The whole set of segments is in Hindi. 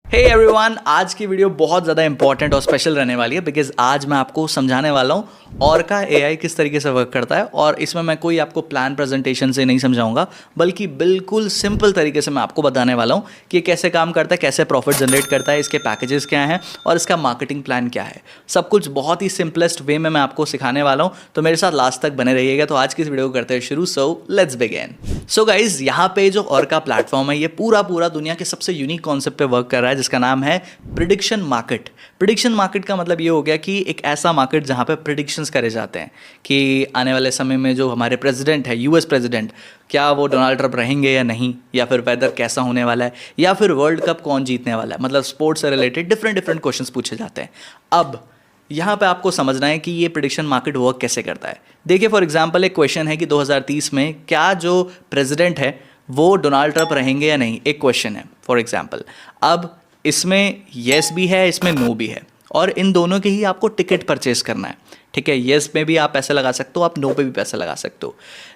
हे एवरीवन, आज की वीडियो बहुत ज़्यादा इंपॉर्टेंट और स्पेशल रहने वाली है बिकॉज आज मैं आपको समझाने वाला हूँ ऑर्का एआई किस तरीके से वर्क करता है। और इसमें मैं कोई आपको प्लान प्रेजेंटेशन से नहीं समझाऊंगा, बल्कि बिल्कुल सिंपल तरीके से मैं आपको बताने वाला हूँ कि ये कैसे काम करता है, कैसे प्रॉफिट जनरेट करता है, इसके पैकेजेस क्या हैं और इसका मार्केटिंग प्लान क्या है। सब कुछ बहुत ही सिंपलेस्ट वे में मैं आपको सिखाने वाला हूँ, तो मेरे साथ लास्ट तक बने रहिएगा। तो आज की इस वीडियो को करते हैं शुरू। So let's begin. So guys, यहाँ पे जो ऑर्का प्लेटफॉर्म है ये पूरा दुनिया के सबसे यूनिक कॉन्सेप्ट पे वर्क कर रहा है जिसका नाम है प्रिडिक्शन मार्केट। प्रिडिक्शन मार्केट का मतलब ये हो गया कि एक ऐसा मार्केट जहाँ पे प्रिडिक्शंस करे जाते हैं कि आने वाले समय में जो हमारे प्रेसिडेंट है, यूएस प्रेसिडेंट, क्या वो डोनाल्ड ट्रंप रहेंगे या नहीं, या फिर वेदर कैसा होने वाला है, या फिर वर्ल्ड कप कौन जीतने वाला है। मतलब स्पोर्ट्स से रिलेटेड डिफरेंट क्वेश्चंस पूछे जाते हैं। अब यहाँ पे आपको समझना है कि ये प्रिडिक्शन मार्केट वर्क कैसे करता है। देखिए, फॉर एग्जांपल एक क्वेश्चन है कि 2030 में क्या जो प्रेसिडेंट है वो डोनाल्ड ट्रंप रहेंगे या नहीं, एक क्वेश्चन है फॉर एग्जांपल। अब इसमें येस भी है, इसमें नो भी है, और इन दोनों के ही आपको टिकट परचेज करना है। ठीक है, येस में भी आप पैसे लगा सकते हो, आप नो पे भी पैसे लगा सकते हो।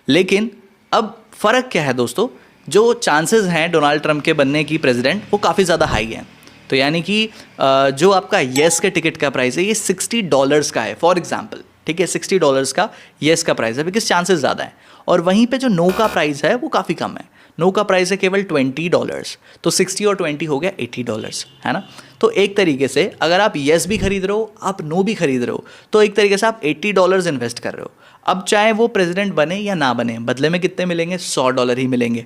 लेकिन अब फ़र्क क्या है दोस्तों, जो चांसेस हैं डोनाल्ड ट्रंप के बनने की प्रेसिडेंट वो काफ़ी ज़्यादा हाई हैं। तो यानी कि जो आपका येस के टिकट का प्राइस है ये $60 का है फॉर एग्जाम्पल। ठीक है, $60 का येस का प्राइस है बिकॉज चांसेस ज़्यादा हैं। और वहीं पे जो नो का प्राइस है वो काफ़ी कम है। नो का प्राइस है केवल $20, तो 60 और 20 हो गया $80, है ना। तो एक तरीके से अगर आप येस भी खरीद रहे हो, आप नो भी खरीद रहे हो, तो एक तरीके से आप $80 इन्वेस्ट कर रहे हो। अब चाहे वो प्रेसिडेंट बने या ना बने, बदले में कितने मिलेंगे? $100 ही मिलेंगे।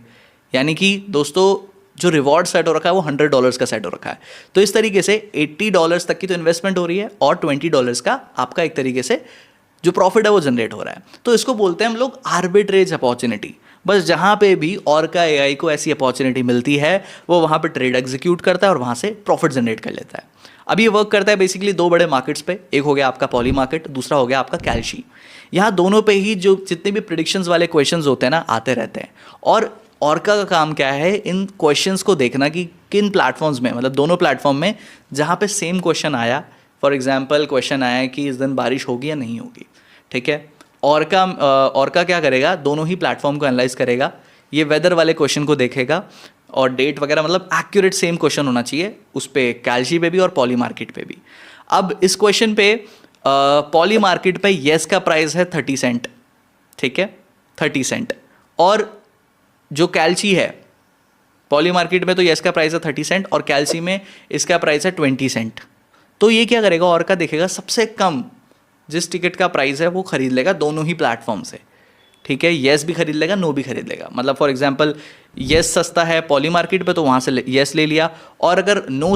यानी कि दोस्तों जो रिवॉर्ड सेट हो रखा है वो $100 का सेट हो रखा है। तो इस तरीके से $80 तक की तो इन्वेस्टमेंट हो रही है और $20 का आपका एक तरीके से जो प्रॉफिट है वो जनरेट हो रहा है। तो इसको बोलते हैं हम लोग आर्बिट्रेज अपॉर्चुनिटी। बस जहाँ पे भी ऑर्का एआई को ऐसी अपॉर्चुनिटी मिलती है वो वहाँ पे ट्रेड एग्जीक्यूट करता है और वहाँ से प्रॉफिट जनरेट कर लेता है। अब ये वर्क करता है बेसिकली दो बड़े मार्केट्स पे। एक हो गया आपका पॉली मार्केट, दूसरा हो गया आपका कैल्शी। यहाँ दोनों पे ही जो जितने भी प्रिडिक्शंस वाले क्वेश्चंस होते हैं ना, आते रहते हैं। और ऑर्का का काम क्या है, इन क्वेश्चंस को देखना कि किन प्लेटफॉर्म्स में, मतलब दोनों प्लेटफॉर्म में जहाँ पे सेम क्वेश्चन आया। फॉर एग्जांपल क्वेश्चन आया है कि इस दिन बारिश होगी या नहीं होगी। ठीक है, ऑर्का क्या करेगा, दोनों ही प्लेटफॉर्म को एनालाइज करेगा, ये वेदर वाले क्वेश्चन को देखेगा और डेट वगैरह, मतलब एक्यूरेट सेम क्वेश्चन होना चाहिए उस पर, कैल्शी पे भी और पॉली मार्केट पे भी। अब इस क्वेश्चन पे पॉली मार्केट पे येस का प्राइस है 30 सेंट। ठीक है, 30 सेंट। और जो कैल्शी है, पॉली मार्केट में तो येस का प्राइस है 30 सेंट और कैल्शी में इसका प्राइस है 20 सेंट। तो ये क्या करेगा, ऑर्का देखेगा सबसे कम जिस टिकट का प्राइस है वो खरीद लेगा दोनों ही प्लेटफॉर्म से। ठीक है, येस भी खरीद लेगा, नो भी खरीद लेगा। मतलब फॉर एग्जांपल येस सस्ता है पॉली मार्केट पे तो वहाँ से येस ले लिया, और अगर नो